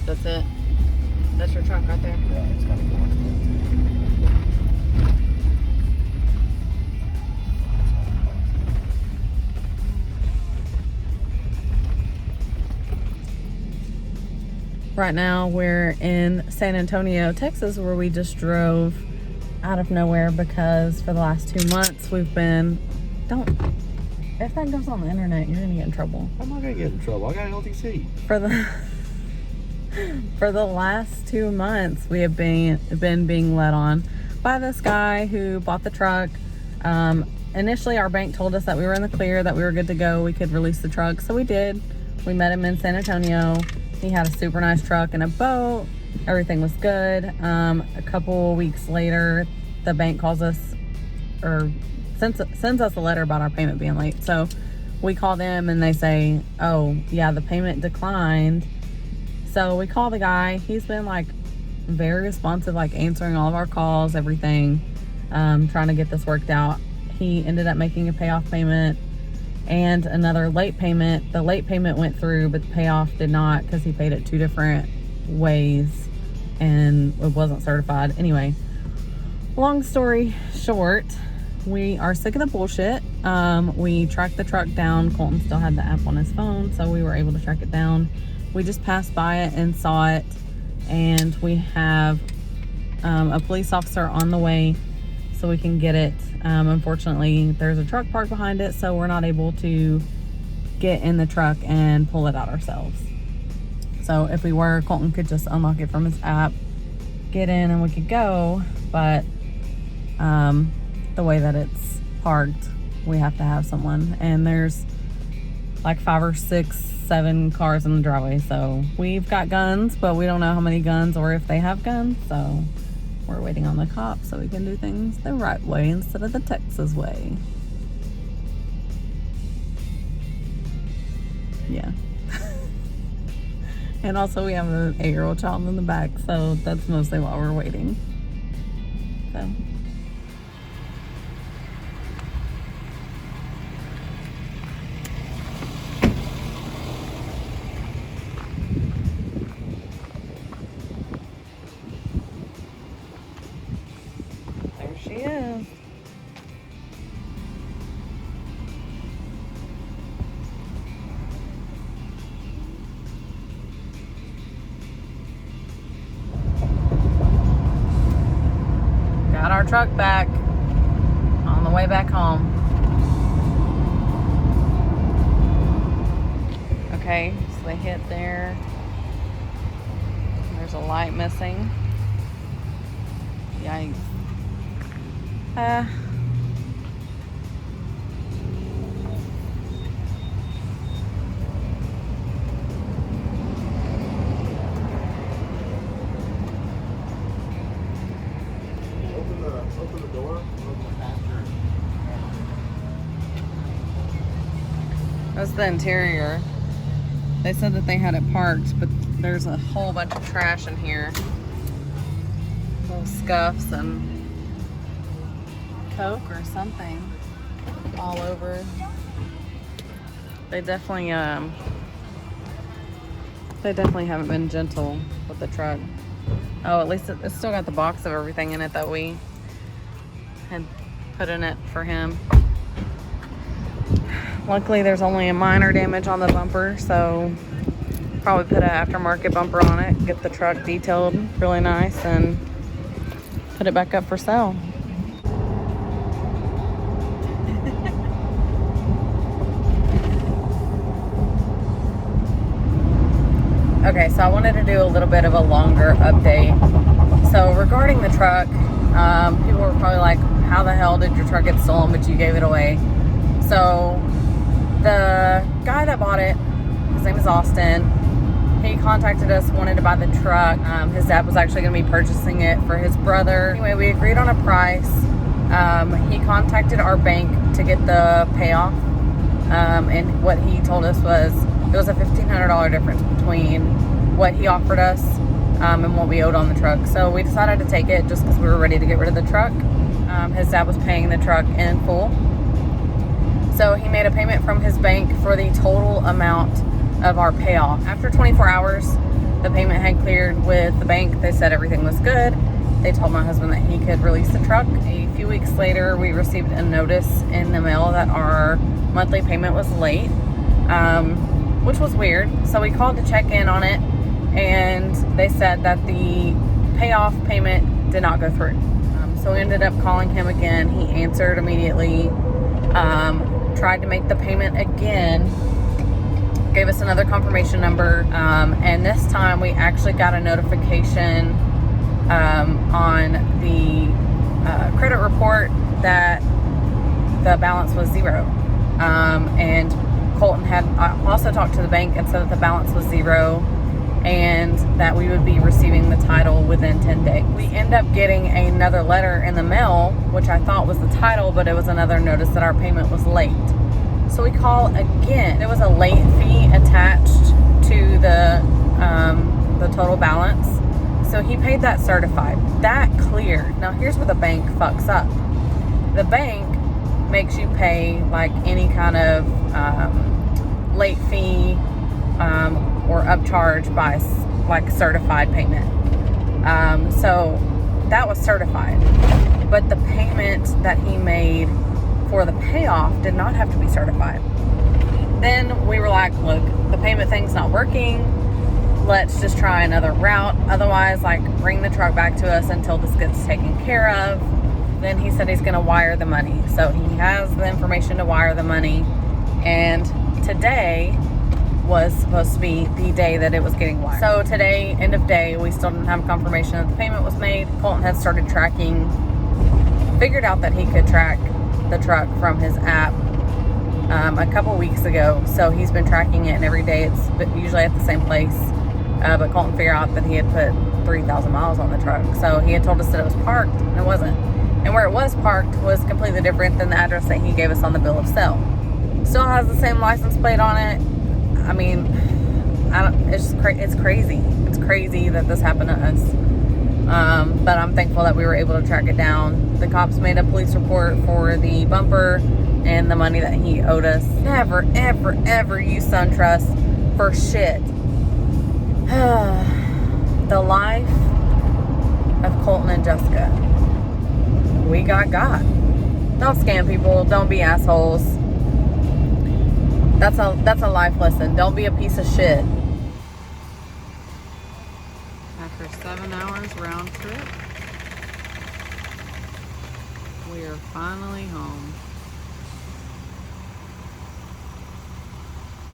That's it. That's your truck right there. Yeah, it's kind of cool. Right now we're in San Antonio, Texas, where we just drove out of nowhere because for the last 2 months we've been, if that goes on the internet, you're gonna get in trouble. I'm not gonna get in trouble. I got an LTC. For the last 2 months we have been being led on by this guy who bought the truck. Initially our bank told us that we were in the clear, that we were good to go, we could release the truck, so we did. We met him in San Antonio. He had a super nice truck and a boat. Everything was good. A couple weeks later, the bank calls us or sends us a letter about our payment being late. So we call them and they say, oh yeah, the payment declined. So we call the guy. He's been like very responsive, like answering all of our calls, everything, trying to get this worked out. He ended up making a payoff payment and another late payment. The late payment went through, but the payoff did not because he paid it 2 different ways and it wasn't certified. Anyway, long story short, we are sick of the bullshit. We tracked the truck down. Colton still had the app on his phone, so we were able to track it down. We just passed by it and saw it, and we have a police officer on the way so we can get it. Unfortunately, there's a truck parked behind it, so we're not able to get in the truck and pull it out ourselves. So if we were, Colton could just unlock it from his app, get in, and we could go. But the way that it's parked, we have to have someone. And there's like 5 or 6, 7 cars in the driveway. So we've got guns, but we don't know how many guns or if they have guns. So we're waiting on the cops so we can do things the right way instead of the Texas way. Yeah. And also we have an 8-year-old child in the back, so that's mostly why we're waiting. So. There she is. Got our truck back on the way back home. Okay, so they hit there. There's a light missing. Yikes. Open the door. Open the passenger. That's the interior. They said that they had it parked, but there's a whole bunch of trash in here. Little scuffs and Coke or something all over. They definitely haven't been gentle with the truck. Oh, at least it's still got the box of everything in it that we had put in it for him. Luckily, there's only a minor damage on the bumper, so probably put an aftermarket bumper on it, get the truck detailed really nice, and put it back up for sale. Okay, so I wanted to do a little bit of a longer update. So regarding the truck, people were probably like, how the hell did your truck get stolen but you gave it away? So the guy that bought it, his name is Austin, he contacted us, wanted to buy the truck. His dad was actually going to be purchasing it for his brother. Anyway, we agreed on a price. He contacted our bank to get the payoff, and what he told us was it was a $1,500 difference between what he offered us and what we owed on the truck. So we decided to take it just because we were ready to get rid of the truck. His dad was paying the truck in full. So he made a payment from his bank for the total amount of our payoff. After 24 hours, The payment had cleared with the bank. They said everything was good. They told my husband that he could release the truck. A few weeks later, we received a notice in the mail that our monthly payment was late, which was weird. So we called to check in on it, and they said that the payoff payment did not go through. So we ended up calling him again. He answered immediately, tried to make the payment again, gave us another confirmation number, and this time we actually got a notification on the credit report that the balance was zero. And Colton had also talked to the bank and said that the balance was zero and that we would be receiving the title within 10 days. We end up getting another letter in the mail, which I thought was the title, but it was another notice that our payment was late. So we call again. There was a late fee attached to the total balance. So he paid that certified. That cleared. Now here's where the bank fucks up. The bank makes you pay like any kind of late fee or upcharge by like certified payment. So that was certified. But the payment that he made for the payoff did not have to be certified. Then we were like, look, the payment thing's not working. Let's just try another route. Otherwise, like, bring the truck back to us until this gets taken care of. Then he said he's going to wire the money. So he has the information to wire the money. And today was supposed to be the day that it was getting wired. So today, end of day, we still didn't have confirmation that the payment was made. Colton had started tracking, figured out that he could track the truck from his app a couple weeks ago. So he's been tracking it, and every day it's usually at the same place. But Colton figured out that he had put 3,000 miles on the truck. So he had told us that it was parked, and it wasn't. And where it was parked was completely different than the address that he gave us on the bill of sale. Still has the same license plate on it. I mean, it's crazy. It's crazy that this happened to us. But I'm thankful that we were able to track it down. The cops made a police report for the bumper and the money that he owed us. Never, ever, ever use SunTrust for shit. The life of Colton and Jessica. We got. Don't scam people. Don't be assholes. That's a life lesson. Don't be a piece of shit. After 7 hours round trip, we are finally home.